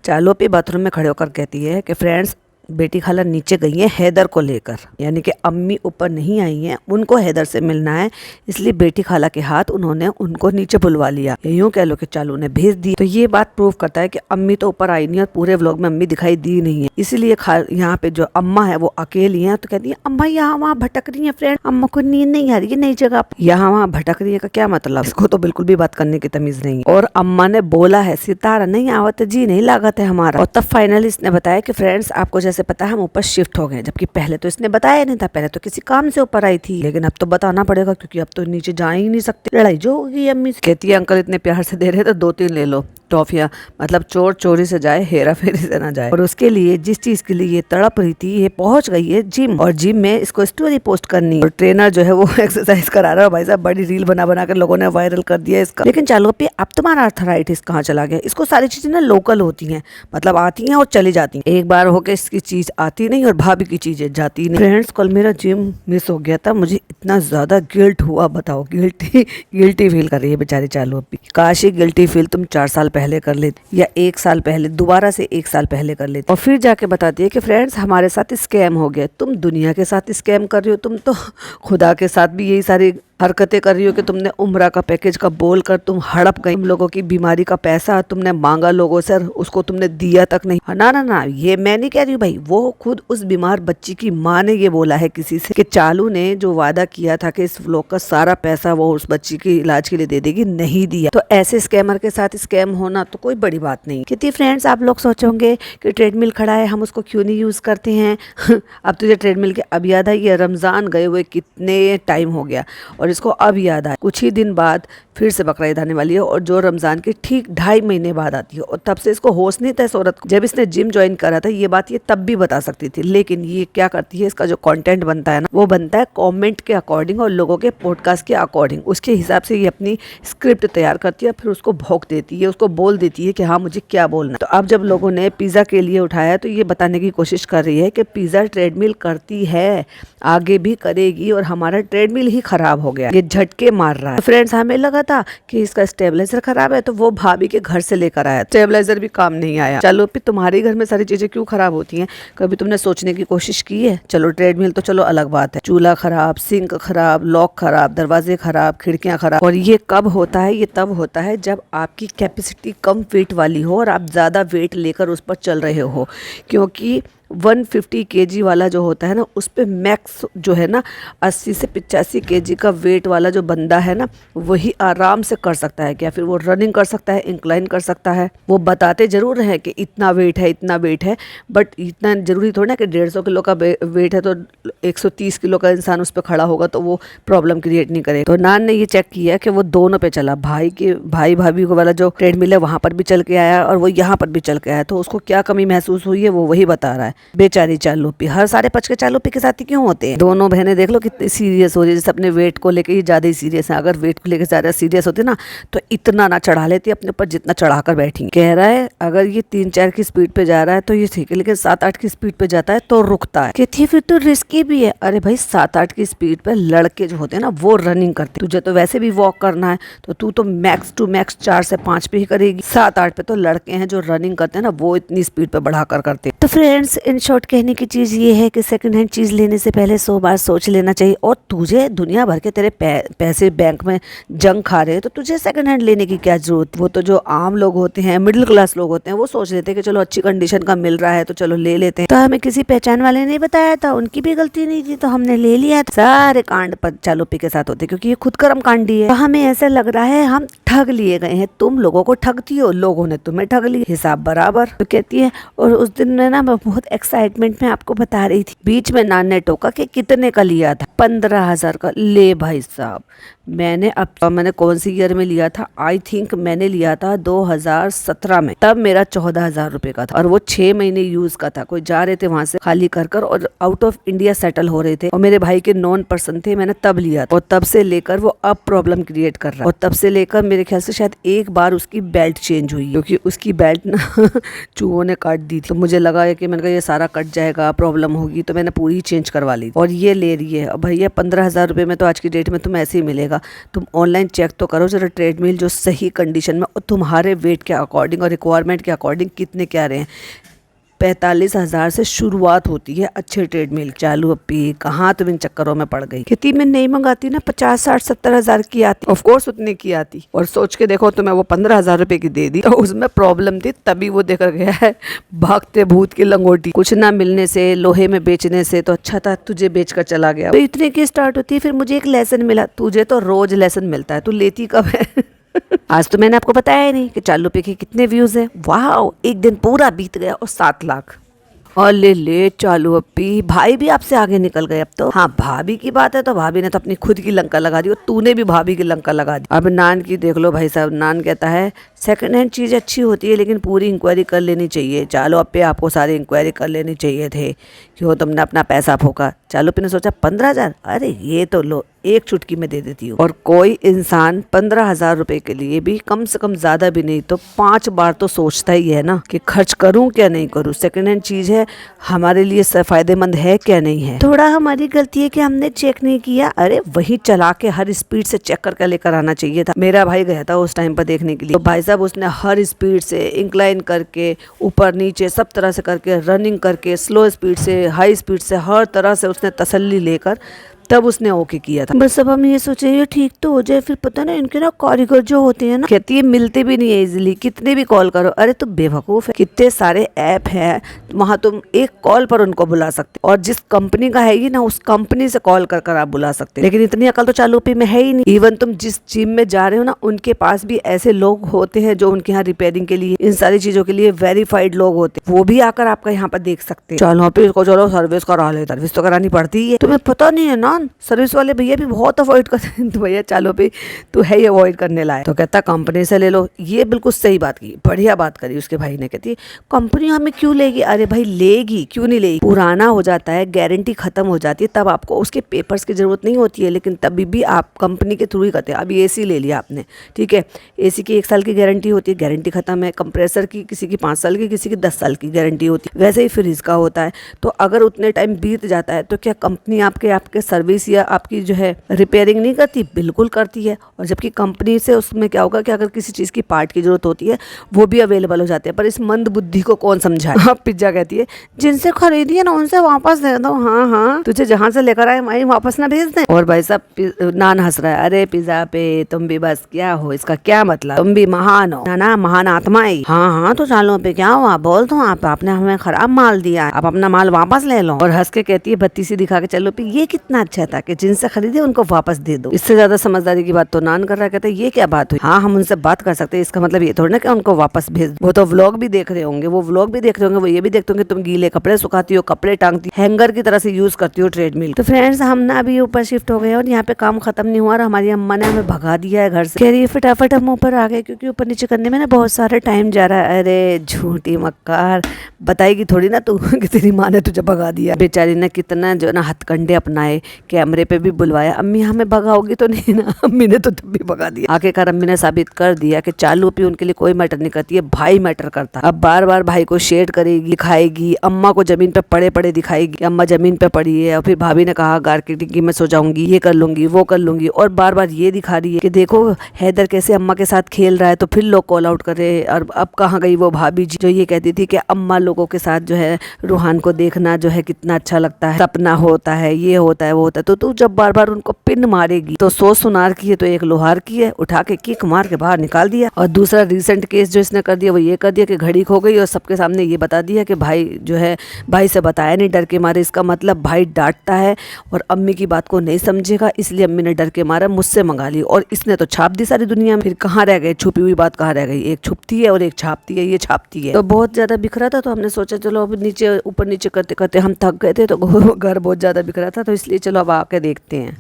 चालू पे बाथरूम में खड़े होकर कहती है कि फ्रेंड्स बेटी खाला नीचे गई है हैदर को लेकर, यानी कि अम्मी ऊपर नहीं आई हैं, उनको हैदर से मिलना है, इसलिए बेटी खाला के हाथ उन्होंने उनको नीचे बुलवा लिया। यूं कह लो कि चालू ने भेज दी। तो ये बात प्रूव करता है कि अम्मी तो ऊपर आई नहीं और पूरे व्लॉग में अम्मी दिखाई दी नहीं है। इसीलिए यहाँ पे जो अम्मा है वो अकेली है, तो कहती है अम्मा यहाँ वहाँ भटक रही है फ्रेंड, अम्मा को नींद नहीं आ रही है नई जगह, यहाँ वहाँ भटक रही है का क्या मतलब? इसको तो बिल्कुल भी बात करने की तमीज नहीं है। और अम्मा ने बोला है सितारा नहीं आवत जी नहीं लागत है हमारा। और तब फाइनली इसने बताया कि फ्रेंड्स आपको जैसे पता है हम ऊपर शिफ्ट हो गए, जबकि पहले तो इसने बताया नहीं था, पहले तो किसी काम से ऊपर आई थी, लेकिन अब तो बताना पड़ेगा क्योंकि अब तो नीचे जा ही नहीं सकते। लड़ाई जो होगी अम्मी से। कहती है अंकल इतने प्यार से दे रहे तो 2-3 ले लो टॉफियां, मतलब चोर चोरी से जाए हेरा फेरी से ना जाए। और उसके लिए जिस चीज के लिए ये तड़प रही थी ये पहुंच गई है जिम, और जिम में इसको स्टोरी पोस्ट करनी है। और ट्रेनर जो है वो एक्सरसाइज करा रहा है। भाई साहब बड़ी रील बना बना कर लोगों ने वायरल कर दिया इसका। लेकिन चालू पे अब तुम्हारा अर्थराइटिस कहाँ चला गया? इसको सारी चीजें ना लोकल होती हैं, मतलब आती हैं और चली जाती हैं। एक बार होके इसकी चीज आती नहीं और भाभी की चीजें जाती नहीं। फ्रेंड्स कल मेरा जिम मिस हो गया था, मुझे इतना ज्यादा गिल्ट हुआ, बताओ गिल्टी फील कर रही है बेचारी चालू। काश ये गिल्टी फील तुम 4 साल पहले कर लेती या 1 साल पहले, दोबारा से 1 साल पहले कर लेती। और फिर जाके बताती है कि फ्रेंड्स हमारे साथ स्कैम हो गया। तुम दुनिया के साथ स्कैम कर रही हो, तुम तो खुदा के साथ भी यही सारी हरकतें कर रही हो कि तुमने उम्रा का पैकेज का बोल कर तुम हड़प गई। तुम लोगों की बीमारी का पैसा तुमने मांगा लोगों से, उसको तुमने दिया तक नहीं। ना ना ना ये मैं नहीं कह रही हूँ भाई, वो खुद उस बीमार बच्ची की माँ ने ये बोला है किसी से कि चालू ने जो वादा किया था कि इस व्लॉग का सारा पैसा वो उस बच्ची के इलाज के लिए दे देगी, नहीं दिया। तो ऐसे स्कैमर के साथ स्कैम होना तो कोई बड़ी बात नहीं। कितनी फ्रेंड्स आप लोग सोचोगे कि ट्रेडमिल खड़ा है हम उसको क्यों नहीं यूज करते हैं। अब तुझे ट्रेडमिल के अब याद है, ये रमजान गए हुए कितने टाइम हो गया और इसको अब याद आया। कुछ ही दिन बाद फिर से बकरा ईद आने वाली है और जो रमजान के ठीक 2.5 महीने बाद आती है। और तब से इसको होश नहीं था इस औरत को। जब इसने जिम ज्वाइन करा था ये बात ये तब भी बता सकती थी, लेकिन ये क्या करती है, इसका जो कंटेंट बनता है ना वो बनता है कमेंट के अकॉर्डिंग और लोगों के पॉडकास्ट के अकॉर्डिंग। उसके हिसाब से ये अपनी स्क्रिप्ट तैयार करती है, फिर उसको भोंक देती है, उसको बोल देती है कि हाँ मुझे क्या बोलना। तो अब जब लोगों ने पिज्जा के लिए उठाया तो ये बताने की कोशिश कर रही है कि पिज्जा ट्रेडमिल करती है, आगे भी करेगी और हमारा ट्रेडमिल ही खराब हो गया, ये झटके मार रहा है। तो फ्रेंड्स हमें लगा था कि इसका स्टेबलाइजर खराब है तो वो भाभी के घर से लेकर आया, स्टेबलाइजर भी काम नहीं आया। चलो फिर तुम्हारे घर में सारी चीजें क्यों खराब होती हैं, कभी तुमने सोचने की कोशिश की है? चलो ट्रेडमिल तो चलो अलग बात है, चूल्हा खराब, सिंक खराब, लॉक खराब, दरवाजे खराब, खिड़कियां खराब। और ये कब होता है? ये तब होता है जब आपकी कैपेसिटी कम वेट वाली हो और आप ज्यादा वेट लेकर उस पर चल रहे हो, क्योंकि 150 kg वाला जो होता है ना उस पे मैक्स जो है ना 80 से 85 kg का वेट वाला जो बंदा है ना वही आराम से कर सकता है। क्या फिर वो रनिंग कर सकता है, इंक्लाइन कर सकता है। वो बताते जरूर हैं कि इतना वेट है इतना वेट है, बट इतना जरूरी थोड़ा ना कि 150 किलो का वेट है तो 130 किलो का इंसान उस पर खड़ा होगा तो वो प्रॉब्लम क्रिएट नहीं करे। तो नान ने ये चेक किया कि वो दोनों पे चला, भाई भाभी को वाला जो ट्रेडमिल है वहां पर भी चल के आया और वो यहाँ पर भी चल के आया। तो उसको क्या कमी महसूस हुई है वो वही बता रहा है। बेचारी चालूपी, हर सारे पच के चालूपी के साथ ही क्यों होते हैं? दोनों बहनें देख लो कितनी सीरियस हो रही है, जैसे अपने वेट को लेके ही ज्यादा ही सीरियस है। अगर वेट को लेके ज्यादा सीरियस होती ना तो इतना ना चढ़ा लेती अपने ऊपर जितना चढ़ाकर बैठी। कह रहा है अगर ये 3-4 की स्पीड पे जा रहा है तो ये ठीक है, लेकिन 7-8 की स्पीड पे जाता है तो रुकता है। कहती है फिर तो रिस्की भी है। अरे भाई 7-8 की स्पीड पे लड़के जो होते हैं ना वो रनिंग करते, तुझे तो वैसे भी वॉक करना है तो तू तो मैक्स टू मैक्स 4 से 5 पे ही करेगी। 7-8 पे तो लड़के हैं जो रनिंग करते हैं ना वो इतनी स्पीड पे बढ़ाकर करते। तो फ्रेंड्स इन शॉर्ट कहने की चीज ये है कि सेकंड हैंड चीज लेने से पहले 100 बार सोच लेना चाहिए। और तुझे दुनिया भर के तेरे पैसे बैंक में जंग खा रहे हैं तो तुझे सेकंड हैंड लेने की क्या जरूरत? वो तो जो आम लोग होते हैं, मिडिल क्लास लोग होते हैं, वो सोच लेते हैं कि चलो अच्छी कंडीशन का मिल रहा है तो चलो ले लेते हैं। तो हमें किसी पहचान वाले ने बताया था, उनकी भी गलती नहीं थी तो हमने ले लिया। सारे कांड पर चालूपी के साथ होते क्योंकि ये खुद कर्म कांडी है। तो हमें ऐसा लग रहा है हम ठग लिए गए हैं, तुम लोगों को ठगती हो, लोगों ने तुम्हें ठग लिया, हिसाब बराबर। तो कहती है और उस दिन में ना मैं बहुत एक्साइटमेंट में आपको बता रही थी, बीच में नान ने टोका कि कितने का लिया था? 15,000 का। ले भाई साहब मैंने कौन सी ईयर में लिया था? आई थिंक मैंने लिया था 2017 में, तब मेरा 14,000 रुपए का था और वो 6 महीने यूज का था। कोई जा रहे थे वहां से खाली कर और आउट ऑफ इंडिया सेटल हो रहे थे और मेरे भाई के नॉन पर्सन थे, मैंने तब लिया था। और तब से लेकर वो अब प्रॉब्लम क्रिएट कर रहा है और तब से लेकर मेरे ख्याल से शायद एक बार उसकी बेल्ट चेंज हुई क्योंकि उसकी बेल्ट ना चूहों ने काट दी थी। तो मुझे लगा कि मैंने कहा ये सारा कट जाएगा, प्रॉब्लम होगी, तो मैंने पूरी चेंज करवा ली और ये ले रही है। अब भैया 15,000 रुपये में तो आज की डेट में तुम्हें ऐसे ही मिलेगा। तुम ऑनलाइन चेक तो करो जरा ट्रेडमिल जो सही कंडीशन में और तुम्हारे वेट के अकॉर्डिंग और रिक्वायरमेंट के अकॉर्डिंग कितने क्या रहे हैं। 45,000 से शुरुआत होती है अच्छे ट्रेडमिल। चालू अपी कहाँ तुम इन चक्करों में पड़ गई। खेती में नहीं मंगाती ना 50, 60, 70,000 की आती, ऑफ कोर्स उतने की आती। और सोच के देखो तुम्हें वो 15,000 रुपए की दे दी तो उसमें प्रॉब्लम थी, तभी वो देखकर गया है भागते भूत की लंगोटी। कुछ ना मिलने से, लोहे में बेचने से तो अच्छा था तुझे बेच कर चला गया। तो इतने की स्टार्ट होती है। फिर मुझे एक लेसन मिला, तुझे तो रोज लेसन मिलता है, तू लेती कब है। आज तो मैंने आपको बताया ही नहीं कि चालू पे के कितने व्यूज हैं। वाह, एक दिन पूरा बीत गया और 7 लाख। और ले चालू अपी, भाई भी आपसे आगे निकल गए अब तो। हाँ, भाभी की बात है तो भाभी ने तो अपनी खुद की लंका लगा दी और तूने भी भाभी की लंका लगा दी। अब नान की देख लो भाई साहब, नान कहता है सेकंड हैंड चीज़ अच्छी होती है लेकिन पूरी इंक्वायरी कर लेनी चाहिए। चालो अपे आपको सारी इंक्वायरी कर लेनी चाहिए थे, क्यों तुमने अपना पैसा फूका। चालू पे ने सोचा 15,000, अरे ये तो लो एक चुटकी में दे देती हूँ। और कोई इंसान 15,000 रुपए के लिए भी कम से कम ज्यादा भी नहीं तो 5 बार तो सोचता ही है ना कि खर्च करूं क्या नहीं करूं। सेकंड हैंड चीज है, हमारे लिए फायदेमंद है क्या नहीं है। थोड़ा हमारी गलती है कि हमने चेक नहीं किया। अरे वही चला के हर स्पीड से चेक करके लेकर आना चाहिए था। मेरा भाई गया था उस टाइम पर देखने के लिए, तो भाई साहब उसने हर स्पीड से इंक्लाइन करके ऊपर नीचे सब तरह से करके, रनिंग करके, स्लो स्पीड से, हाई स्पीड से, हर तरह से उसने तसल्ली लेकर तब उसने ओके किया था। बस अब हम ये सोचे ये ठीक तो हो जाए। फिर पता ना इनके ना कारीगर जो होते हैं ना, कहती है मिलते भी नहीं है इजीली, कितने भी कॉल करो। अरे तुम बेवकूफ है, कितने सारे ऐप हैं वहाँ तुम एक कॉल पर उनको बुला सकते, और जिस कंपनी का है ये ना उस कंपनी से कॉल कर आप बुला सकते। लेकिन इतनी अकल तो चालू पे में है ही नहीं। इवन तुम जिस जिम में जा रहे हो ना, उनके पास भी ऐसे लोग होते हैं जो उनके यहाँ रिपेयरिंग के लिए, इन सारी चीजों के लिए वेरीफाइड लोग होते हैं, वो भी आकर आपका यहाँ पर देख सकते हैं। चलो पे इसको चलो सर्विस करा ले, सर्विस तो करानी पड़ती है। तुम्हें पता नहीं है ना, सर्विस वाले भैया भी बहुत अवॉइड करते हैं। तो भैया चालो पे तू है ही अवॉइड करने लायक। तो कहता कंपनी से ले लो। ये बिल्कुल सही बात की, बढ़िया बात करी उसके भाई ने। कहती कंपनी हमें क्यों लेगी। अरे भाई लेगी, क्यों नहीं लेगी। पुराना हो जाता है, गारंटी खत्म हो जाती है, तब आपको उसके पेपर्स की जरूरत नहीं होती है, लेकिन तभी भी आप कंपनी के थ्रू ही करते हैं। अभी एसी ले लिया आपने, ठीक है, एसी की 1 साल की गारंटी होती है, गारंटी खत्म है। कंप्रेसर की किसी की 5 साल की, किसी की 10 साल की गारंटी होती है। वैसे ही फ्रिज का होता है। तो अगर उतने टाइम बीत जाता है तो क्या कंपनी आपके सर्विस या आपकी जो है रिपेयरिंग नहीं करती? बिल्कुल करती है। और जबकि कंपनी से उसमें क्या होगा कि अगर किसी चीज़ की पार्ट की जरूरत होती है वो भी अवेलेबल हो जाते हैं। पर इस मंद बुद्धि को कौन समझाए। हाँ, पिज्जा कहती है जिनसे खरीदी है ना उनसे वापस दे दो। हाँ हाँ, तुझे जहाँ से लेकर आए वहीं वापस ना भेज दें। और भाई साहब नान हंस रहा है, अरे पिज्जा पे तुम भी बस क्या हो, इसका क्या मतलब, तुम भी महान हो ना, महान आत्मा ही। हाँ हाँ, तो चालो पे क्या हुआ, बोल दो आपने हमें खराब माल दिया, आप अपना माल वापस ले लो। और हंस के कहती है बत्ती सी दिखा के, चलो पे ये कितना अच्छा था कि जिनसे खरीदे उनको वापस दे दो। इससे ज्यादा समझदारी की बात तो नान कर रहा है। कहते हैं ये क्या बात हुई। हाँ, हम उनसे बात कर सकते हैं, इसका मतलब ये थोड़ी ना कि उनको वापस भेज दो। वो तो व्लॉग भी देख रहे होंगे, वो व्लॉग भी देख रहे होंगे, वो ये भी देखते होंगे तुम गीले कपड़े सुखाती हो, कपड़े टांगती, हैंगर की तरह से यूज करती हो ट्रेडमिल। तो फ्रेंड्स हम ना अभी ऊपर शिफ्ट हो गए और यहाँ पे काम खत्म नहीं हुआ और हमारी अम्मा ने हमें भगा दिया है घर से। कह रही है फटाफट हम ऊपर आ गए क्योंकि ऊपर नीचे करने में ना बहुत सारा टाइम जा रहा है। अरे झूठी मक्कार, बताएगी थोड़ी ना तू कि तेरी माँ ने तुझे भगा दिया। बेचारी ने कितना जो ना हथकंडे अपनाए, कैमरे पे भी बुलवाया। अम्मी हमें भगाओगी तो नहीं ना। अम्मी ने तो तब भी भगा दिया। आखिरकार अम्मी ने साबित कर दिया कि चालू भी उनके लिए कोई मैटर नहीं करती है, भाई मैटर करता। अब बार बार भाई को शेड करेगी, दिखाएगी, अम्मा को जमीन पे पड़े पड़े दिखाएगी, अम्मा जमीन पे पड़ी है। और फिर भाभी ने कहा मार्केटिंग की मैं सो जाऊंगी, ये कर लूंगी, वो कर लूंगी। और बार बार ये दिखा रही है कि देखो हैदर कैसे अम्मा के साथ खेल रहा है। तो फिर लोग कॉल आउट कर रहे हैं। और अब कहाँ गई वो भाभी जी जो ये कहती थी कि अम्मा लोगों के साथ जो है रूहान को देखना जो है कितना अच्छा लगता है, सपना होता है, ये होता है, वो होता है। तो तू जब बार बार उनको पिन मारेगी तो 100 सुनार की है तो एक लोहार की है, उठा के किक मार के बाहर निकाल दिया। और दूसरा रिसेंट केस जो इसने कर दिया वो ये कर दिया कि घड़ी खो गई और सबके सामने ये बता दिया कि भाई जो है भाई से बताया नहीं डर के मारे। इसका मतलब भाई डांटता है और अम्मी की बात को नहीं समझेगा, इसलिए अम्मी ने डर के मारा मुझसे मंगा ली। और इसने तो छाप दी सारी दुनिया में। फिर कहाँ रह गए छुपी हुई बात, कहाँ रह गई। एक छुपती है और एक छापती है, ये छापती है। तो बहुत ज्यादा बिखरा था तो हमने सोचा चलो अब नीचे ऊपर नीचे करते करते हम थक गए थे, तो घर बहुत ज्यादा बिखरा था, तो इसलिए चलो अब आके देखते हैं।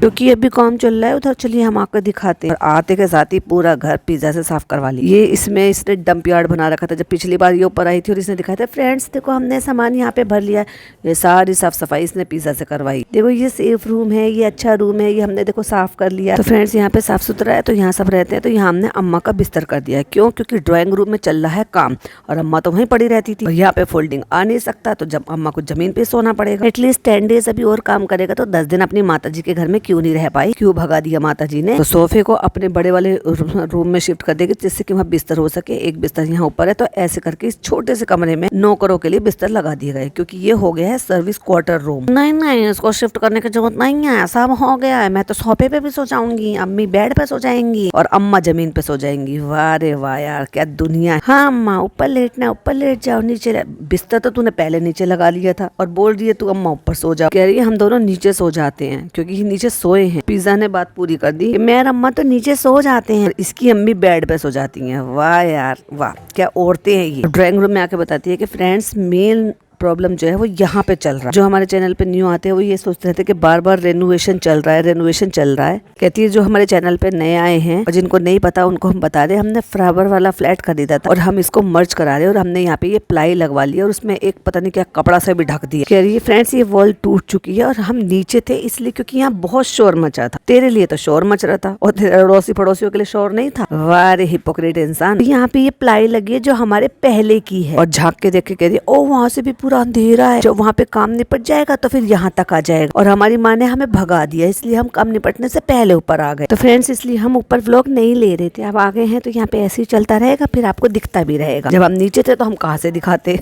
क्योंकि अभी काम चल रहा है उधर। चलिए हम आपको दिखाते हैं। और आते के साथ ही पूरा घर पिज्जा से साफ करवा लिया। ये इसने डंप यार्ड बना रखा था जब पिछली बार ये ऊपर आई थी, और इसने दिखाया था फ्रेंड्स देखो हमने सामान यहाँ पे भर लिया। ये सारी साफ सफाई इसने पिज्जा से करवाई। देखो ये सेफ रूम है, ये अच्छा रूम है, ये हमने देखो साफ कर लिया। तो फ्रेंड्स यहाँ पे साफ सुथरा है, तो यहाँ सब रहते हैं। तो यहाँ हमने अम्मा का बिस्तर कर दिया है। क्यों? क्योंकि ड्राइंग रूम में चल रहा है काम और अम्मा तो वहीं पड़ी रहती थी। और यहाँ पे फोल्डिंग आ नहीं सकता, तो जब अम्मा को जमीन पे सोना पड़ेगा। एटलीस्ट 10 डेज अभी और काम करेगा तो 10 दिन अपनी माता जी के घर में क्यों नहीं रह पाई, क्यों भगा दिया माता जी ने। तो सोफे को अपने बड़े वाले रूम में शिफ्ट कर देगी जिससे कि वहाँ बिस्तर हो सके। एक बिस्तर यहाँ ऊपर है, तो ऐसे करके इस छोटे से कमरे में नौकरों के लिए बिस्तर लगा दिए गए, क्योंकि ये हो गया है सर्विस क्वार्टर रूम। नहीं इसको शिफ्ट करने की जरूरत नहीं है, सब हो गया है। मैं तो सोफे पे भी सो जाऊंगी, अम्मी बेड पे सो जाएंगी और अम्मा जमीन पे सो जाएंगी। वाह रे वाह यार, क्या दुनिया है। हाँ अम्मा ऊपर लेटना, ऊपर लेट जाओ, नीचे बिस्तर तो तूने पहले नीचे लगा लिया था और बोल रही है तू अम्मा ऊपर सो जाओ। कह रही है हम दोनों नीचे सो जाते हैं, क्योंकि नीचे सोए हैं। पिज्जा ने बात पूरी कर दी, मैं और अम्मा तो नीचे सो जाते हैं, इसकी अम्मी बेड पे सो जाती हैं। वाह यार वाह, क्या औरतें हैं ये। ड्राइंग रूम में आके बताती है कि फ्रेंड्स मेन प्रॉब्लम जो है वो यहाँ पे चल रहा है। जो हमारे चैनल पे न्यू आते हैं वो ये सोचते रहते हैं कि बार बार रेनोवेशन चल रहा है। कहती है जो हमारे चैनल पे नए आए हैं और जिनको नहीं पता उनको हम बता दें, हमने फ्लावर वाला फ्लैट खरीदा था और हम इसको मर्ज करा रहे हैं, और हमने यहाँ पे ये प्लाई लगवा लिया और उसमें एक पता नहीं क्या कपड़ा से भी ढक दिया। कह रही है फ्रेंड्स ये वॉल टूट चुकी है और हम नीचे थे इसलिए क्योंकि यहाँ बहुत शोर मचा था। तेरे लिए तो शोर मच रहा था और तेरे अड़ोसी पड़ोसियों के लिए शोर नहीं था। वाह रे हिपोक्रेट इंसान। यहाँ पे ये प्लाई लगी है जो हमारे पहले की है, और झाँक के देख के कह रही है ओ वहाँ से भी पूरा अंधेरा है, जब वहाँ पे काम निपट जाएगा तो फिर यहाँ तक आ जाएगा। और हमारी माँ ने हमें भगा दिया, इसलिए हम काम निपटने से पहले ऊपर आ गए। तो फ्रेंड्स इसलिए हम ऊपर व्लॉग नहीं ले रहे थे, अब आ गए हैं तो यहाँ पे ऐसे ही चलता रहेगा, फिर आपको दिखता भी रहेगा। जब हम नीचे थे तो हम कहाँ से दिखाते।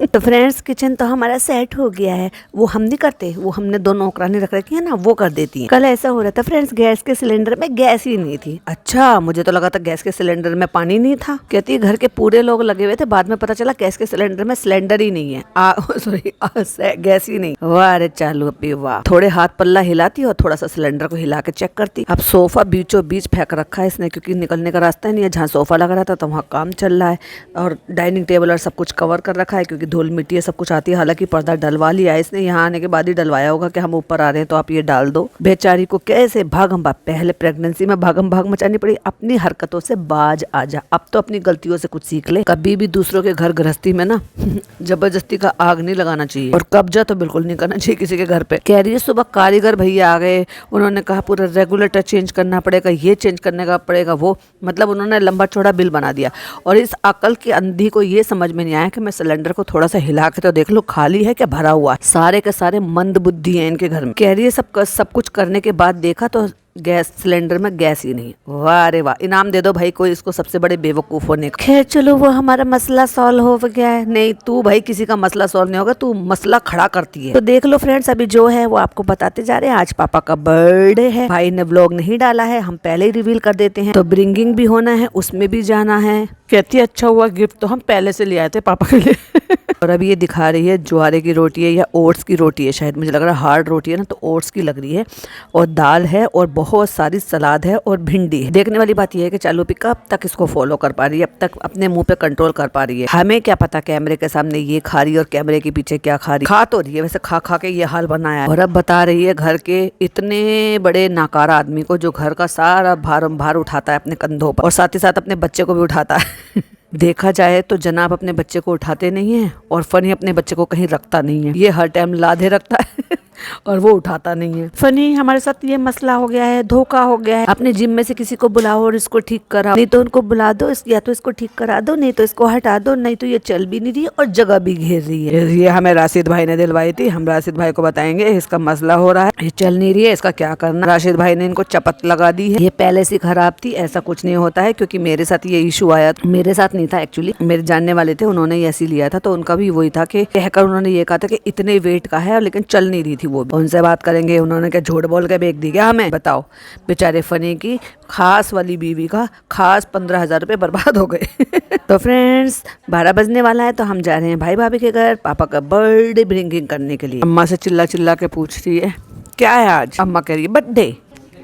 तो फ्रेंड्स किचन तो हमारा सेट हो गया है, वो हम नहीं करते, वो हमने 2 नौकरानी रख रखी है ना, वो कर देती है। कल ऐसा हो रहा था फ्रेंड्स, गैस के सिलेंडर में गैस ही नहीं थी। अच्छा मुझे तो लगा था गैस के सिलेंडर में पानी नहीं था। कहती है घर के पूरे लोग लगे हुए थे, बाद में पता चला गैस के सिलेंडर में सिलेंडर ही नहीं है, सॉरी गैस ही नहीं। वाह अरे चालू अपी वाह। थोड़े हाथ पल्ला हिलाती और थोड़ा सा सिलेंडर को हिला के चेक करती। अब सोफा बीचों बीच फेंक रखा है इसने, क्योंकि निकलने का रास्ता नहीं है। जहाँ सोफा लगा रहा था तो वहाँ काम चल रहा है, और डाइनिंग टेबल और सब कुछ कवर कर रखा है, क्योंकि धूल मिट्टी सब कुछ आती है। हालांकि पर्दा डलवा लिया है इसने, यहाँ आने के बाद ही डलवाया होगा कि हम ऊपर आ रहे हैं तो आप ये डाल दो। बेचारी को कैसे भागम भाग, पहले प्रेगनेंसी में भागम भाग मचानी पड़ी। अपनी हरकतों से बाज आ जा, अब तो अपनी गलतियों से कुछ सीख ले। कभी भी दूसरों के घर गृहस्थी में ना जबरदस्ती का आग नहीं लगाना चाहिए, और कब्जा तो बिल्कुल नहीं करना चाहिए किसी के घर पे। कह रही है सुबह कारीगर भैया आ गए, उन्होंने कहा पूरा रेगुलेटर चेंज करना पड़ेगा, ये चेंज करने का पड़ेगा, वो मतलब उन्होंने लंबा चौड़ा बिल बना दिया। और इस अकल की अंधी को ये समझ में नहीं आया कि मैं सिलेंडर को थोड़ा सा हिला के तो देख लो खाली है क्या भरा हुआ। सारे के सारे मंद बुद्धि है इनके घर में। कह रही है सब कुछ करने के बाद देखा तो गैस सिलेंडर में गैस ही नहीं। वाह रे वाह, इनाम दे दो भाई कोई इसको सबसे बड़े बेवकूफ होने का। खैर चलो वो हमारा मसला सॉल्व हो गया है। नहीं तू भाई किसी का मसला सॉल्व नहीं होगा, तू मसला खड़ा करती है। तो देख लो फ्रेंड्स, अभी जो है वो आपको बताते जा रहे हैं। आज पापा का बर्थडे है, भाई ने व्लॉग नहीं डाला है, हम पहले ही रिवील कर देते हैं। तो ब्रिंगिंग भी होना है, उसमें भी जाना है। कहती है अच्छा हुआ गिफ्ट तो हम पहले से ले आए थे पापा के लिए। और अभी ये दिखा रही है ज्वारे की रोटी है या ओट्स की रोटी है, शायद मुझे लग रहा है हार्ड रोटी है ना, तो ओट्स की लग रही है। और दाल है और बहुत सारी सलाद है और भिंडी है। देखने वाली बात यह है कि चालू पिका अब तक इसको फॉलो कर पा रही है, अब तक अपने मुंह पे कंट्रोल कर पा रही है। हमें क्या पता कैमरे के सामने ये खा रही है और कैमरे के पीछे क्या खा रही है। खा तो रही है वैसे, खा खा के ये हाल बनाया है। और अब बता रही है घर के इतने बड़े नाकारा आदमी को जो घर का सारा भार उठाता है अपने कंधों पर, और साथ ही साथ अपने बच्चे को भी उठाता है। देखा जाए तो जनाब अपने बच्चे को उठाते नहीं है और फनी अपने बच्चे को कहीं रखता नहीं है। ये हर टाइम लाधे रखता है और वो उठाता नहीं है। फनी हमारे साथ ये मसला हो गया है, धोखा हो गया है। अपने जिम में से किसी को बुलाओ और इसको ठीक कराओ, नहीं तो उनको बुला दो, या तो इसको ठीक करा दो, नहीं तो इसको हटा दो, नहीं तो ये चल भी नहीं रही और जगह भी घेर रही है। ये हमें राशिद भाई ने दिलवाई थी, हम राशिद भाई को बताएंगे इसका मसला हो रहा है, ये चल नहीं रही है, इसका क्या करना। राशिद भाई ने इनको चपत लगा दी है। ये पहले से खराब थी, ऐसा कुछ नहीं होता है, क्योंकि मेरे साथ ये इशू आया, मेरे साथ नहीं था एक्चुअली, मेरे जानने वाले थे, उन्होंने ऐसे लिया था, तो उनका भी वही था कि कहकर उन्होंने ये कहा था कि इतने वेट का है, लेकिन चल नहीं रही थी। वो उनसे बात करेंगे, उन्होंने क्या झूठ बोल के बेच दी क्या हमें, बताओ। बेचारे फनी की खास वाली बीवी का खास 15,000 रुपए बर्बाद हो गए। तो फ्रेंड्स 12 बजने वाला है, तो हम जा रहे हैं भाई भाभी के घर पापा का बर्थडे ब्रिंगिंग करने के लिए। अम्मा से चिल्ला चिल्ला के पूछ रही है क्या है आज। अम्मा कह रही है बर्थडे।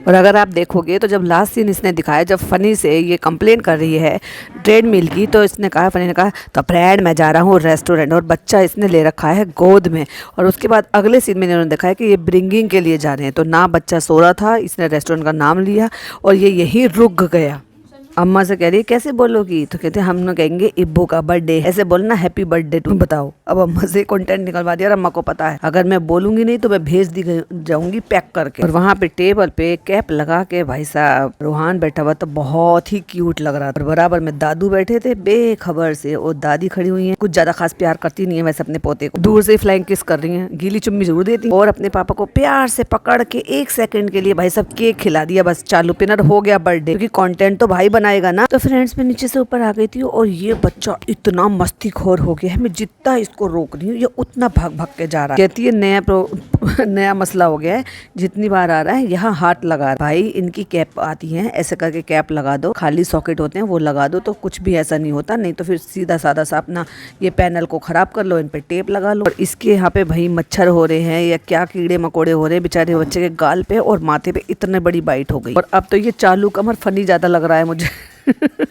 और अगर आप देखोगे तो जब लास्ट सीन इसने दिखाया, जब फनी से ये कंप्लेन कर रही है ट्रेडमिल की, तो इसने कहा, फनी ने कहा, तो फ्रेंड मैं जा रहा हूँ रेस्टोरेंट, और बच्चा इसने ले रखा है गोद में। और उसके बाद अगले सीन में इन्होंने दिखाया कि ये ब्रिंगिंग के लिए जा रहे हैं, तो ना बच्चा सो रहा था, इसने रेस्टोरेंट का नाम लिया और ये यहीं रुक गया। अम्मा से कह रही है कैसे बोलोगी, तो कहते हैं हम लोग कहेंगे इब्बू का बर्थडे, ऐसे बोलना हैप्पी बर्थडे टू। बताओ, अब अम्मा से कंटेंट निकलवा दिया। अम्मा को पता है अगर मैं बोलूंगी नहीं तो मैं भेज दी जाऊंगी पैक करके। और वहाँ पे टेबल पे कैप लगा के भाई साहब रूहान बैठा हुआ, तो बहुत ही क्यूट लग रहा था। और बराबर में दादू बैठे थे बेखबर से, और दादी खड़ी हुई है, कुछ ज्यादा खास प्यार करती नहीं है वैसे अपने पोते को, दूर से फ्लाइंग किस कर रही है, गीली चुम्मी जरूर देती, और अपने पापा को प्यार से पकड़ के 1 सेकंड के लिए भाई साहब केक खिला दिया, बस चालू पिनर हो गया बर्थडे, क्योंकि कंटेंट तो भाई बनाएगा ना। तो फ्रेंड्स मैं नीचे से ऊपर आ गई थी, और ये बच्चा इतना मस्तीखोर हो गया है, मैं जितना इसको रोक रही हूँ ये उतना भाग भाग के जा रहा है। कहती है नया मसला हो गया है, जितनी बार आ रहा है यहाँ हाथ लगा। भाई इनकी कैप आती है, ऐसे करके कैप लगा दो, खाली सॉकेट होते हैं वो लगा दो, तो कुछ भी ऐसा नहीं होता। नहीं तो फिर सीधा साधा सा अपना ये पैनल को खराब कर लो, इन पे टेप लगा लो। और इसके यहाँ पे भाई मच्छर हो रहे हैं या क्या कीड़े मकोड़े हो रहे हैं बेचारे बच्चे के गाल पे और माथे पे, इतने बड़ी बाइट हो गई। और अब तो ये चालू कमर फनी ज्यादा लग रहा है मुझे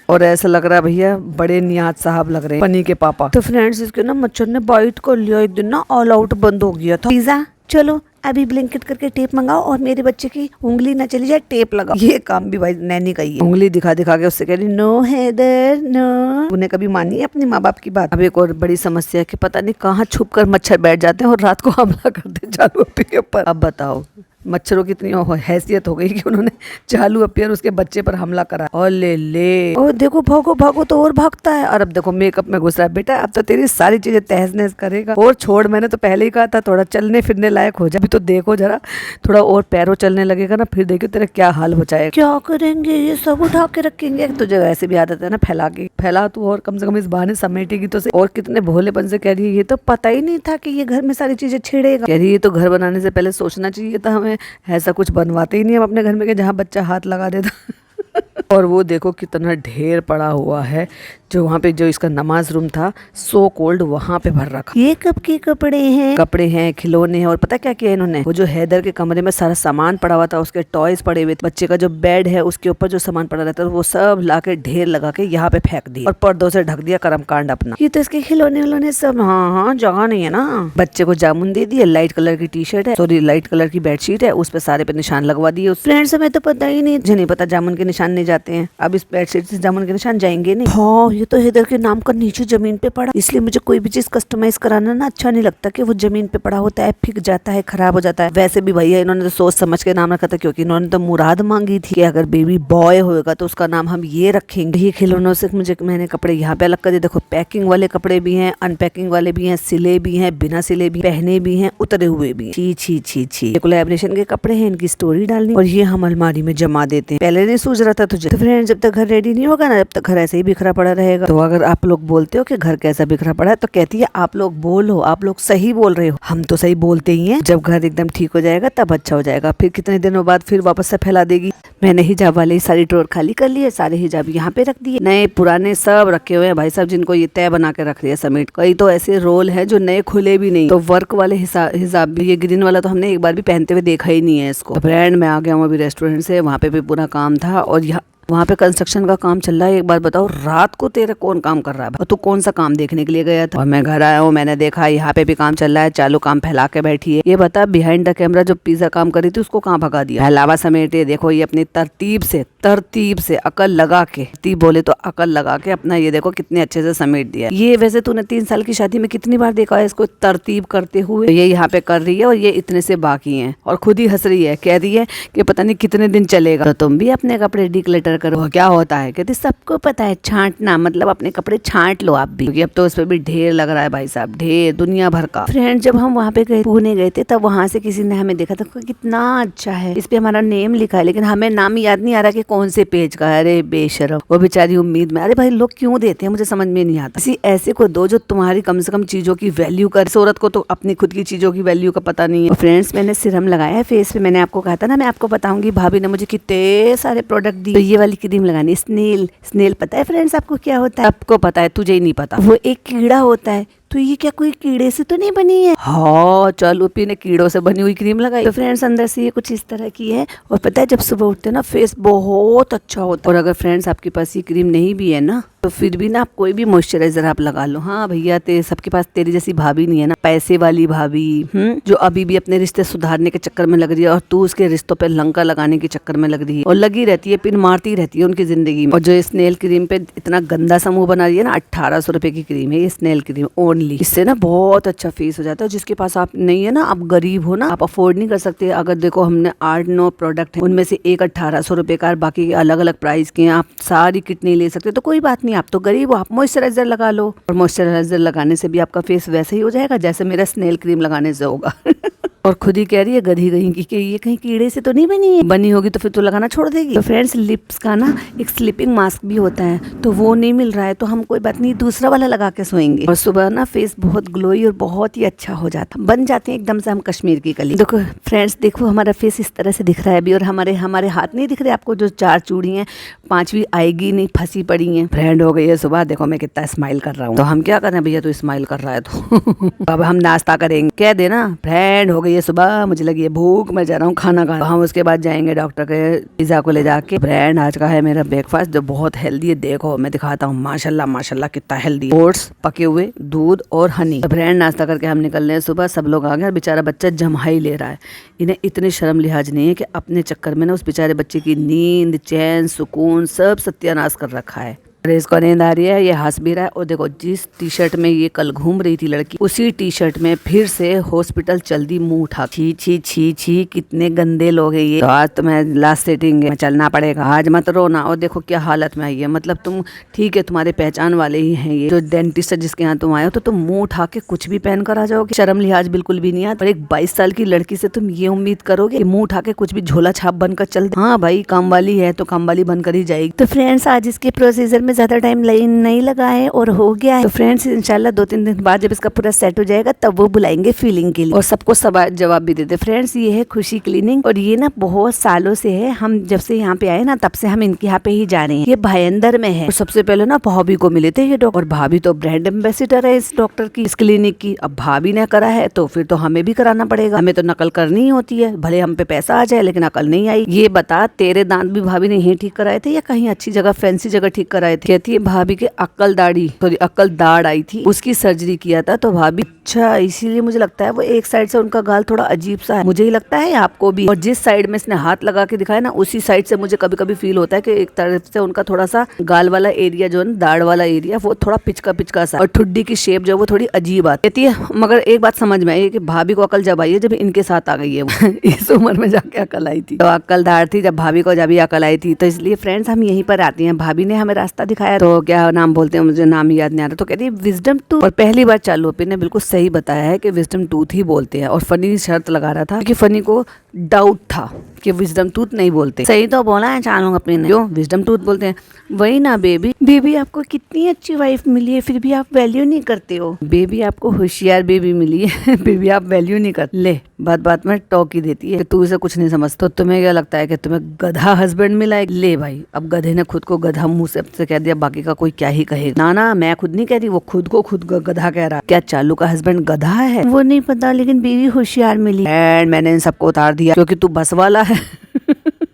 और ऐसा लग रहा है भैया बड़े नियाज साहब लग रहे हैं, फनी के पापा। तो फ्रेंड्स इसके ना मच्छर ने बाइट कर लिया, एक दिन ना ऑल आउट बंद हो गया था। पिज़्ज़ा चलो अभी ब्लिंकिट करके टेप मंगाओ और मेरे बच्चे की उंगली ना चली जाए, टेप लगाओ। ये काम भी भाई नैनी का ही है, उंगली दिखा दिखा के उससे कह रही नो हैदर नो। उन्हें कभी मानी है अपने माँ बाप की बात। अब एक और बड़ी समस्या है कि पता नहीं कहाँ छुप कर मच्छर बैठ जाते हैं और रात को हमला करते हैं चालू के ऊपर। अब बताओ मच्छरों की इतनी हैसियत हो गई कि उन्होंने चालू अपियर उसके बच्चे पर हमला करा। और ले और देखो भागो भागो तो और भागता है। और अब देखो मेकअप में घुस रहा है। बेटा अब तो तेरी सारी चीजें तहस नहस करेगा। और छोड़, मैंने तो पहले ही कहा था थोड़ा चलने फिरने लायक हो जाए। अभी तो देखो जरा थोड़ा और पैरों चलने लगेगा ना, फिर देखो तेरा क्या हाल हो जाएगा। क्या करेंगे ये सब उठा के रखेंगे। तुझे वैसे भी आदत है ना फैला तू, और कम से कम इस बहाने समेटेगी तो से। और कितने भोलेपन से कह रही है ये तो पता ही नहीं था कि ये घर में सारी चीजें छेड़ेगा। कह रही है तो घर बनाने से पहले सोचना चाहिए था हमें, ऐसा कुछ बनवाते ही नहीं हम अपने घर में कि जहाँ बच्चा हाथ लगा देता। और वो देखो कितना ढेर पड़ा हुआ है, जो वहाँ पे जो इसका नमाज रूम था सो कोल्ड, वहाँ पे भर रखा। ये कब के कपड़े हैं खिलौने हैं। और पता क्या किया इन्होंने, वो जो हैदर के कमरे में सारा सामान पड़ा हुआ था, उसके टॉयज पड़े हुए थे, बच्चे का जो बेड है उसके ऊपर जो सामान पड़ा रहता है वो सब ला के ढेर लगा के यहाँ पे फेंक दिया और पर्दों से ढक दिया कर्मकांड अपना। ये तो इसके खिलौने सब, हाँ जगह नहीं है ना। बच्चे को जामुन दे दिया, लाइट कलर की टी शर्ट है, सॉरी लाइट कलर की बेडशीट है, उस पे सारे पे निशान लगवा दिए। फ्रेंड्स हमें तो पता ही नहीं, मुझे नहीं पता जामुन के निशान नहीं जाते हैं। अब इस बेडशीट से जामुन के निशान जाएंगे नहीं। हाँ ये तो हैदर के नाम का नीचे जमीन पे पड़ा, इसलिए मुझे कोई भी चीज कस्टमाइज कराना ना अच्छा नहीं लगता कि वो जमीन पे पड़ा होता है, फिक जाता है, खराब हो जाता है। वैसे भी भैया इन्होंने तो सोच समझ के नाम रखा था, क्योंकि इन्होंने तो मुराद मांगी थी कि अगर बेबी बॉय होगा तो उसका नाम हम ये रखेंगे। ये खिलौनों से मैंने कपड़े यहाँ पे अलग कर दिए। देखो पैकिंग वाले कपड़े भी हैं, अनपैकिंग वाले भी हैं, सिले भी हैं, बिना सिले भी, पहने भी हैं, उतरे हुए भी। छी छी छी छी, कोलैबोरेशन के कपड़े हैं, इनकी स्टोरी डालनी और ये हम अलमारी में जमा देते हैं। पहले नहीं सूझ रहा था तुझे। तो फ्रेंड जब तक घर रेडी नहीं होगा ना, जब तक घर ऐसे ही बिखरा पड़ा रहेगा। तो अगर आप लोग बोलते हो कि घर कैसा बिखरा पड़ा है, तो कहती है आप लोग बोलो, आप लोग सही बोल रहे हो। हम तो सही बोलते ही हैं। जब घर एकदम ठीक हो जाएगा तब अच्छा हो जाएगा। फिर कितने दिनों बाद फिर वापस से फैला देगी। मैंने हिजाब वाले सारी ड्रॉर खाली कर लिए, सारे हिजाब यहाँ पे रख दिए, नए पुराने सब रखे हुए हैं भाई साहब, जिनको ये तय बना के रख दिया समेट। कई तो ऐसे रोल है जो नए खुले भी नहीं। तो वर्क वाले हिजाब भी, ये ग्रीन वाला तो हमने एक बार भी पहनते हुए देखा ही नहीं है इसको। तो फ्रेंड मैं आ गया हूँ अभी रेस्टोरेंट से, वहाँ पे भी पूरा काम था और वहाँ पे कंस्ट्रक्शन का काम चल रहा है। एक बार बताओ रात को तेरा कौन काम कर रहा है? और तू कौन सा काम देखने के लिए गया था? और मैं घर आया हूँ, मैंने देखा यहाँ पे भी काम चल रहा है, चालू काम फैला के बैठी है। ये बता बिहाइंड द कैमरा जो पिज्जा काम कर रही थी उसको कहाँ भगा दिया? फैलावा समेटे, देखो ये अपनी तरतीब से अकल लगा के, तरतीब बोले तो अकल लगा के अपना ये देखो कितने अच्छे से समेट दिया। ये वैसे तूने 3 साल की शादी में कितनी बार देखा है इसको तरतीब करते हुए? तो ये यहाँ पे कर रही है और ये इतने से बाकी है और खुद ही हंस रही है, कह रही है कि पता नहीं कितने दिन चलेगा। तो तुम भी अपने कपड़े डिक्लेटर करो। क्या होता है? कहते सबको पता है, छांटना मतलब अपने कपड़े छांट लो आप भी, क्योंकि अब तो उस पर भी ढेर लग रहा है भाई साहब, ढेर दुनिया भर का। फ्रेंड जब हम वहाँ पे गए, पुणे गए थे, तब वहाँ से किसी ने हमें देखा था, कितना अच्छा है, इस पे हमारा नेम लिखा है, लेकिन हमें नाम याद नहीं आ रहा कि कौन से पेज का है। अरे बेशरम, वो बेचारी उम्मीद में। अरे भाई लोग क्यों देते हैं मुझे समझ में नहीं आता। किसी ऐसे को दो जो तुम्हारी कम से कम चीजों की वैल्यू कर। औरत को तो अपनी खुद की चीजों की वैल्यू का पता नहीं है। फ्रेंड्स मैंने सिरम लगाया है फेस पे, मैंने आपको कहा था ना मैं आपको बताऊंगी। भाभी ने मुझे कितने सारे प्रोडक्ट दिए। तो ये वाली क्रीम लगानी, स्नेल पता है फ्रेंड्स आपको क्या होता है? आपको पता है, तुझे ही नहीं पता। वो एक कीड़ा होता है, तो ये क्या कोई कीड़े से तो नहीं बनी है? हाँ, चल उपी ने कीड़ों से बनी हुई क्रीम लगाई। तो फ्रेंड्स अंदर से ये कुछ इस तरह की है। और पता है जब सुबह उठते ना फेस बहुत अच्छा होता है। और अगर फ्रेंड्स आपके पास ये क्रीम नहीं भी है ना, तो फिर भी ना आप कोई भी मॉइस्चराइजर आप लगा लो। हाँ भैया, सबके पास तेरी जैसी भाभी नहीं है ना, पैसे वाली भाभी जो अभी भी अपने रिश्ते सुधारने के चक्कर में लग रही है, और तू उसके रिश्तों पे लंका लगाने के चक्कर में लग रही है, और लगी रहती है, पिन मारती रहती है उनकी जिंदगी में। और जो स्नेल क्रीम पे इतना गंदा सा मुंह बना रही है ना, 1800 रुपए की क्रीम है ये स्नेल क्रीम ओनली। इससे ना बहुत अच्छा फेस हो जाता है। जिसके पास आप नहीं है ना, आप गरीब हो ना, आप अफोर्ड नहीं कर सकते। अगर देखो हमने 8-9 प्रोडक्ट है, उनमें से एक 1800 रुपए का, बाकी अलग अलग प्राइस के हैं, आप सारी किट नहीं ले सकते, तो कोई बात नहीं, आप तो गरीब हो, आप मॉइस्चराइजर लगा लो। और मॉइस्चराइजर लगाने से भी आपका फेस वैसे ही हो जाएगा जैसे मेरा स्नेल क्रीम लगाने से होगा। और खुद ही कह रही है गधी गई की कि ये कहीं कीड़े से तो नहीं बनी है। बनी होगी तो फिर तो लगाना छोड़ देगी। तो फ्रेंड्स लिप्स का ना एक स्लीपिंग मास्क भी होता है, तो वो नहीं मिल रहा है, तो हम कोई बात नहीं दूसरा वाला लगा के सोएंगे। और सुबह ना फेस बहुत ग्लोई और बहुत ही अच्छा हो जाता, बन जाते हैं एकदम से हम कश्मीर की कली। देखो फ्रेंड्स, देखो हमारा फेस इस तरह से दिख रहा है अभी। और हमारे हाथ नहीं दिख रहे आपको, जो 4 चूड़ी हैं, 5वीं आएगी नहीं, फंसी पड़ी है। फ्रेंड हो गई है सुबह, देखो मैं कितना स्माइल कर रहा हूँ। तो हम क्या करें भैया, तो स्माइल कर रहा है तो अब हम नाश्ता करेंगे, कह देना फ्रेंड हो गई है सुबह, मुझे लगी है भूख, मैं जा रहा हूँ खाना खाने। हम उसके बाद जाएंगे डॉक्टर के पिज्जा को ले जाके। फ्रेंड आज का है मेरा ब्रेकफास्ट जो बहुत हेल्दी है। देखो मैं दिखाता हूँ, माशाल्लाह माशाल्लाह कितना हेल्दी। ओट्स, पके हुए दूध और हनी। तो फ्रेंड नाश्ता करके हम निकल रहे हैं सुबह। सब लोग आ गए, बेचारा बच्चा जम्हाई ले रहा है। इन्हें इतनी शर्म लिहाज नहीं है कि अपने चक्कर में ना उस बेचारे बच्चे की नींद, चैन, सुकून सब सत्यानाश कर रखा है। अरे इसको नींद आ रही है, ये हंस भी रहा है। और देखो जिस टी शर्ट में ये कल घूम रही थी लड़की, उसी टी शर्ट में फिर से हॉस्पिटल चल दी मुंह उठा। छी छी छी छी, कितने गंदे लोग हैं ये। तो आज तो मैं लास्ट सेटिंग है, चलना पड़ेगा, आज मत रोना। और देखो क्या हालत में आई है, मतलब तुम ठीक है तुम्हारे पहचान वाले ही हैं ये, जो डेंटिस्ट है जिसके यहाँ तुम आए हो, तो तुम मुंह उठा के कुछ भी पहन कर आ जाओगे, शर्म लिहाज बिल्कुल भी नहीं आता। और एक 22 साल की लड़की से तुम ये उम्मीद करोगे कि मुंह उठा के कुछ भी झोला छाप बनकर चल दे। हाँ भाई, काम वाली है तो काम वाली बनकर ही जाएगी। तो फ्रेंड्स आज इसके प्रोसीजर में ज्यादा टाइम नहीं लगा है और हो गया है। तो फ्रेंड्स इंशाल्लाह 2-3 दिन बाद जब इसका पूरा सेट हो जाएगा तब वो बुलाएंगे फीलिंग के लिए, और सबको जवाब भी देते। फ्रेंड्स ये है खुशी क्लीनिंग, और ये ना बहुत सालों से है, हम जब से यहाँ पे आए ना तब से हम इनके यहाँ पे ही जा रहे हैं। ये भाईंदर में है। और सबसे पहले ना भाभी को मिले थे ये डॉक्टर, और भाभी तो ब्रांड एम्बेसिडर है इस डॉक्टर की, इस क्लिनिक की। अब भाभी ने करा है तो फिर तो हमें भी कराना पड़ेगा, हमें तो नकल करनी ही होती है, भले हम पे पैसा आ जाए लेकिन अकल नहीं आई। ये बता तेरे दांत भी भाभी ने यहीं ठीक कराए थे या कहीं अच्छी जगह फैंसी जगह ठीक कराए थे? कहती है भाभी के अक्ल दाढ़ आई थी, उसकी सर्जरी किया था। तो भाभी अच्छा, इसीलिए मुझे लगता है वो एक साइड से उनका गाल थोड़ा अजीब सा है, मुझे ही लगता है आपको भी। और जिस साइड में इसने हाथ लगा के दिखाया ना, उसी साइड से मुझे कभी कभी फील होता है कि एक तरफ से उनका थोड़ा सा गाल वाला एरिया जो है, दाढ़ वाला एरिया, वो थोड़ा पिचका सा, और ठुड्डी की शेप जो वो थोड़ी अजीब आती है। मगर एक बात समझ में आई कि भाभी को अकल जब आई है जब इनके साथ आ गई है वो इस उम्र में जाके अकल आई थी, तो अक्लदार थी जब भाभी को जब अकल आई थी। तो इसलिए फ्रेंड्स हम यहीं पर आती हैं, भाभी ने हमें रास्ता दिखाया। तो क्या नाम बोलते हैं, मुझे नाम याद नहीं आ रहा, तो कहती है विजडम टूथ। और पहली बार चालू ने बिल्कुल सही बताया है कि विजडम टूथ ही बोलते हैं। और फनी शर्त लगा रहा था कि फनी को डाउट था कि विजडम टूथ नहीं बोलते। सही तो बोला है चालू अपने ने, क्यों विजडम टूथ बोलते हैं? वही ना बेबी आपको कितनी अच्छी वाइफ मिली है फिर भी आप वैल्यू नहीं करते हो। बेबी आपको होशियार बेबी मिली है बेबी आप वैल्यू नहीं करते। ले बात में टॉक ही देती है कि तू इसे कुछ नहीं समझता। तो तुम्हें क्या लगता है कि तुम्हें गधा हस्बैंड मिला है? ले भाई, अब गधे ने खुद को गधा मुंह से कह दिया, बाकी का कोई क्या ही कहेगा। ना मैं खुद नहीं कह रही, वो खुद को खुद गधा कह रहा। क्या चालू का हस्बैंड गधा है? वो नहीं पता, लेकिन बीवी होशियार मिली। एंड मैंने इन सबको उतार दिया क्योंकि तू बस वाला है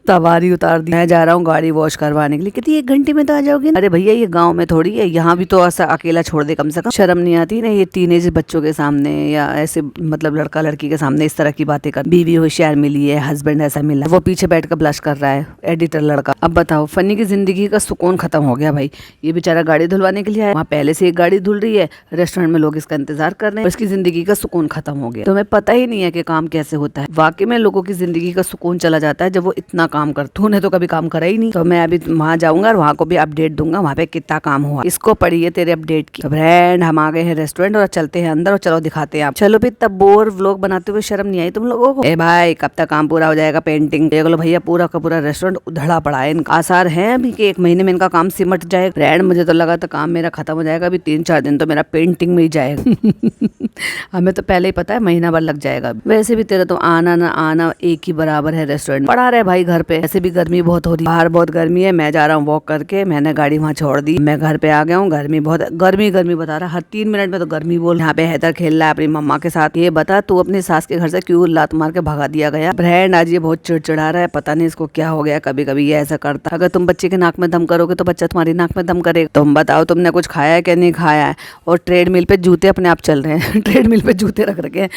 सवारी उतार दी। मैं जा रहा हूँ गाड़ी वॉश करवाने के लिए। कहती 1 घंटे में तो आ जाओगे। अरे भैया ये गांव में थोड़ी है, यहाँ भी तो ऐसा अकेला छोड़ दे, कम से कम शर्म नहीं आती ना ये टीनेज बच्चों के सामने या ऐसे मतलब लड़का लड़की के सामने इस तरह की बातें कर। बीवी होशियार मिली है, हस्बैंड ऐसा मिला। वो पीछे बैठ कर ब्लश कर रहा है एडिटर लड़का। अब बताओ, फनी की जिंदगी का सुकून खत्म हो गया भाई। ये बेचारा गाड़ी धुलवाने के लिए आया, वहाँ पहले से एक गाड़ी धुल रही है, रेस्टोरेंट में लोग इसका इंतजार कर रहे हैं, इसकी जिंदगी का सुकून खत्म हो गया। तुम्हें पता ही नहीं है कि काम कैसे होता है। वाकई में लोगों की जिंदगी का सुकून चला जाता है जब वो इतना काम कर। तूने तो कभी काम करा ही नहीं। तो मैं अभी वहाँ जाऊंगा और वहाँ को भी अपडेट दूंगा, वहाँ पे कितना काम हुआ। इसको पड़ी है तेरे अपडेट की। तो फ्रेंड हम आ गए हैं रेस्टोरेंट और चलते हैं अंदर और चलो दिखाते हैं आप। चलो भी तब बोर व्लॉग बनाते हुए शर्म नहीं आई तुम लोगों को? ए भाई कब तक काम पूरा हो जाएगा? पेंटिंग देख लो भैया, पूरा का पूरा रेस्टोरेंट उधड़ा पड़ा है। आसार है अभी कि 1 महीने में इनका काम सिमट जाएगा। फ्रेंड मुझे तो लगा था काम मेरा खत्म हो जाएगा, अभी 3-4 दिन तो मेरा पेंटिंग में ही जाएगा हमें तो पहले ही पता है महीना भर लग जाएगा। वैसे भी तेरा तो आना ना आना एक ही बराबर है, रेस्टोरेंट पड़ा रहे भाई घर पे। ऐसे भी गर्मी बहुत हो रही है, बाहर बहुत गर्मी है। मैं जा रहा हूँ वॉक करके, मैंने गाड़ी वहाँ छोड़ दी, मैं घर पे आ गया हूँ। गर्मी बहुत, गर्मी बता रहा, हर 3 मिनट में तो गर्मी बोल। यहाँ पे हैदर खेल रहा है अपनी मम्मा के साथ। ये बता तू अपनी सास के घर से क्यों लात मार के भगा दिया गया? फ्रेंड आज ये बहुत चिड़चिड़ा रहा है, पता नहीं इसको क्या हो गया। कभी कभी ये ऐसा करता है। अगर तुम बच्चे के नाक में दम करोगे तो बच्चा तुम्हारी नाक में दम करेगा। तुम बताओ तुमने कुछ खाया है क्या नहीं खाया है? और ट्रेडमिल पे जूते अपने आप चल रहे हैं ट्रेडमिल पे जूते रख रखे,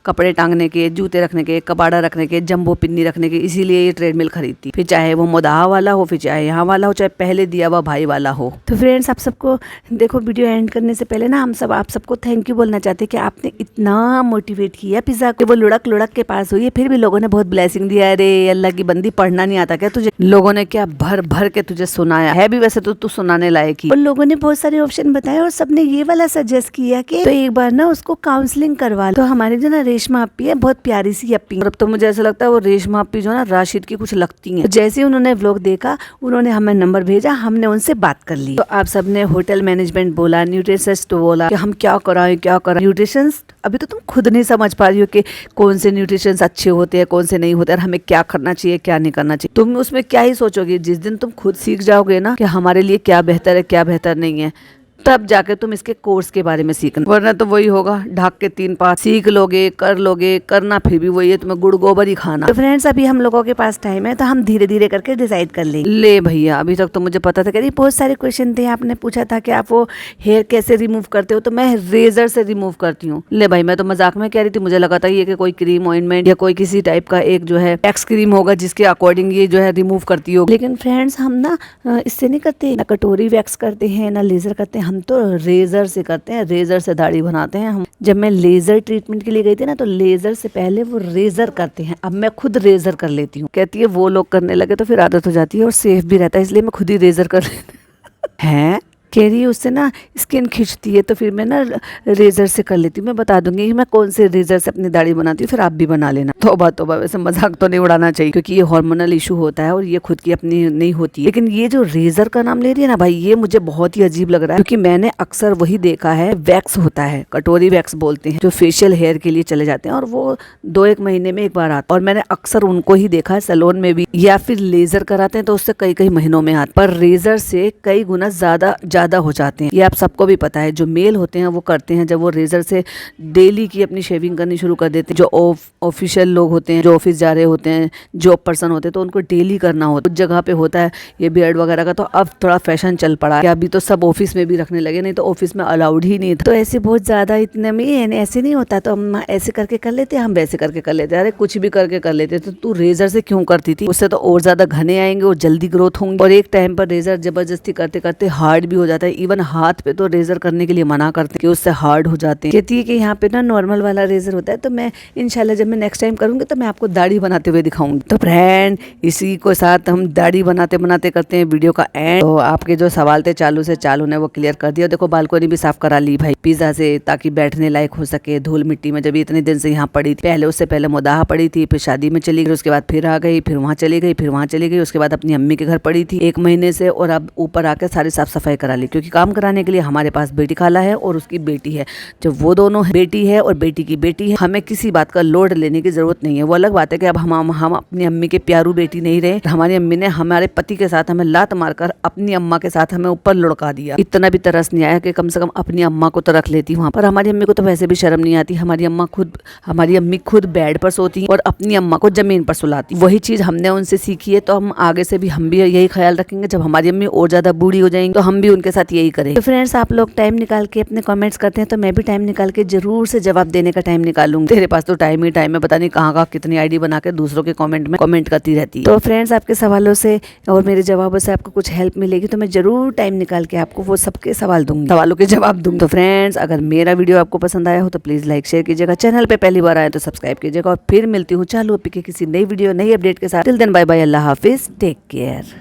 कपड़े टांगने के, जूते रखने के, कबाड़ा रखने के, जंबो पिन्नी रखने के, इसीलिए ये ट्रेडमिल खरीदती। फिर चाहे वो मोदाहा वाला हो, फिर चाहे यहाँ वाला हो, चाहे पहले दिया हुआ भाई वाला हो। तो फ्रेंड्स आप सबको देखो, वीडियो एंड करने से पहले ना हम सब आप सबको थैंक यू बोलना चाहते हैं कि आपने इतना मोटिवेट किया पिज्जा को। वो लुढ़क लुढ़क के पास हुई है, फिर भी लोगों ने बहुत ब्लेसिंग दिया। अरे अल्लाह की बंदी, पढ़ना नहीं आता क्या तुझे? लोगों ने क्या भर भर के तुझे सुनाया है भी, वैसे तो तू सुनाने लायक ही। और लोगों ने बहुत सारे ऑप्शन बताए और सबने ये वाला सजेस्ट किया कि तो एक बार ना उसको काउंसलिंग करवा लो। तो हमारी जो ना रेशमा अप्पी है, बहुत प्यारी सी अप्पी, और अब तो मुझे ऐसा लगता है वो रेशमा अप्पी जो ना राशिद की कुछ लगती है। तो जैसे ही उन्होंने व्लॉग देखा, उन्होंने हमें नंबर भेजा, हमने उनसे बात कर ली। तो आप सबने होटल मैनेजमेंट बोला, न्यूट्रिशनिस्ट बोला कि हम क्या कराएं क्या कराएं। न्यूट्रिशनिस्ट अभी तो तुम खुद नहीं समझ पा रही हो कि कौन से न्यूट्रिशंस अच्छे होते हैं, कौन से नहीं होते, और हमें क्या करना चाहिए क्या नहीं करना चाहिए। तुम उसमें क्या ही सोचोगे? जिस दिन तुम खुद सीख जाओगे ना कि हमारे लिए क्या बेहतर है क्या बेहतर नहीं है, तब जाके तुम इसके कोर्स के बारे में सीखना। वरना तो वही होगा, ढाक के 3 पास सीख लोगे, कर लोगे, करना फिर भी वही है, तुम्हें गुड़ गोबर ही खाना। तो फ्रेंड्स अभी हम लोगों के पास टाइम है, तो हम धीरे धीरे करके डिसाइड कर लेंगे। ले भैया, अभी तक तो मुझे पता था कि बहुत सारे क्वेश्चन थे। आपने पूछा था कि आप वो हेयर कैसे रिमूव करते हो, तो मैं रेजर से रिमूव करती हूँ। ले भाई, मैं तो मजाक में कह रही थी, मुझे लगा था ये कि कोई क्रीम ऑइंटमेंट या कोई किसी टाइप का एक जो है वैक्स क्रीम होगा जिसके अकॉर्डिंग ये जो है रिमूव करती हो। लेकिन फ्रेंड्स हम ना इससे नहीं करते, ना कटोरी वैक्स करते हैं ना लेजर करते हैं, हम तो रेजर से करते हैं। रेजर से दाढ़ी बनाते हैं हम। जब मैं लेजर ट्रीटमेंट के लिए गई थी ना, तो लेजर से पहले वो रेजर करते हैं, अब मैं खुद रेजर कर लेती हूँ। कहती है वो लोग करने लगे तो फिर आदत हो जाती है और सेफ भी रहता है, इसलिए मैं खुद ही रेजर कर लेती हैं। कह रही है उससे ना स्किन खिंचती है, तो फिर मैं ना रेजर से कर लेती हूँ। मैं बता दूंगी कि मैं कौन से रेजर से अपनी दाढ़ी बनाती हूँ, फिर आप भी बना लेना। तौबा, वैसे मजाक तो नहीं उड़ाना चाहिए, क्योंकि ये हार्मोनल इशू होता है और ये खुद की अपनी नहीं होती है। लेकिन ये जो रेजर का नाम ले रही है ना भाई, ये मुझे बहुत ही अजीब लग रहा है, क्योंकि मैंने अक्सर वही देखा है, वैक्स होता है, कटोरी वैक्स बोलते हैं, जो फेशियल हेयर के लिए चले जाते हैं, और वो 2-1 महीने में एक बार आता है। और मैंने अक्सर उनको ही देखा है सैलून में भी, या फिर लेजर कराते हैं तो उससे कई महीनों में आता, पर रेजर से कई गुना ज्यादा हो जाते हैं। ये आप सबको भी पता है। जो मेल होते हैं वो करते हैं, जब वो रेजर से डेली की अपनी शेविंग करनी शुरू कर देते हैं। जो ऑफिशियल लोग होते हैं, जो ऑफिस जा रहे होते हैं, जॉब पर्सन होते हैं, तो उनको डेली करना होता है। कुछ जगह पे होता है ये बियर्ड वगैरह का, तो अब थोड़ा फैशन चल पड़ा है। अभी तो सब ऑफिस में भी रखने लगे, नहीं तो ऑफिस में अलाउड ही नहीं था। तो ऐसे बहुत ज्यादा इतने में ऐसे नहीं होता, तो हम ऐसे करके कर लेते, हम वैसे करके कर लेते, अरे कुछ भी करके कर लेते। तो तू रेजर से क्यों करती थी? उससे तो और ज्यादा घने आएंगे और जल्दी ग्रोथ होंगे, और एक टाइम पर रेजर जबरदस्ती करते करते हार्ड भी हो जाता है। इवन हाथ पे तो रेजर करने के लिए मना करते हैं कि उससे हार्ड हो जाते हैं। कहती है कि यहाँ पे ना नॉर्मल वाला रेजर होता है। तो मैं इंशाल्लाह जब मैं नेक्स्ट टाइम करूंगी तो मैं आपको दाढ़ी बनाते हुए दिखाऊंगी। तो फ्रेंड इसी को साथ हम दाढ़ी बनाते बनाते करते हैं वीडियो का एंड। तो आपके जो सवाल थे चालू ने वो क्लियर कर दिया। देखो बालकनी भी साफ करा ली भाई पिज्जा से, ताकि बैठने लायक हो सके। धूल मिट्टी में जब इतने दिन से यहाँ पड़ी थी, पहले उससे पहले मोदाहा पड़ी थी, फिर शादी में चली गई, उसके बाद फिर आ गई, फिर वहाँ चली गई, फिर वहाँ चली गई, उसके बाद अपनी अम्मी के घर पड़ी थी 1 महीने से, और अब ऊपर आकर सारी साफ सफाई करा ली। क्योंकि काम कराने के लिए हमारे पास बेटी खाला है और उसकी बेटी है। जब वो दोनों बेटी है और बेटी की बेटी है, हमें किसी बात का लोड लेने की जरूरत नहीं है। वो अलग बात है कि अब हम अपनी अम्मी के प्यारू बेटी नहीं रहे। हमारी अम्मी ने हमारे पति के साथ हमें लात मारकर अपनी अम्मा के साथ हमें ऊपर लुढ़का दिया। इतना भी तरस नहीं आया कि कम से कम अपनी अम्मा को तो रख लेती वहाँ पर। हमारी अम्मी को तो वैसे भी शर्म नहीं आती। हमारी अम्मी खुद बेड पर सोती और अपनी अम्मा को जमीन पर सुलाती। वही चीज हमने उनसे सीखी है, तो हम आगे से भी हम भी यही ख्याल रखेंगे। जब हमारी अम्मी और ज्यादा बूढ़ी हो जाएंगी तो हम भी उनके साथ यही करेंगे। तो फ्रेंड्स आप लोग टाइम निकाल के अपने कमेंट्स करते हैं, तो मैं भी टाइम निकाल के जरूर से जवाब देने का टाइम निकालूंगी। तेरे पास तो टाइम ही टाइम है, पता नहीं कहाँ कितनी आईडी बना के दूसरों के कमेंट में कमेंट करती रहती है। तो फ्रेंड्स आपके सवालों से और मेरे जवाबों से आपको कुछ हेल्प मिलेगी, तो मैं जरूर टाइम निकाल के आपको वो सबके सवालों के जवाब दूंगी। तो फ्रेंड्स अगर मेरा वीडियो आपको पसंद आया हो तो प्लीज लाइक शेयर कीजिएगा। चैनल पे पहली बार आए तो सब्सक्राइब कीजिएगा। और फिर मिलती हूँ चालू के किसी नई वीडियो नई अपडेट के साथ। टिल देन बाय बाय, अल्लाह हाफिज, टेक केयर।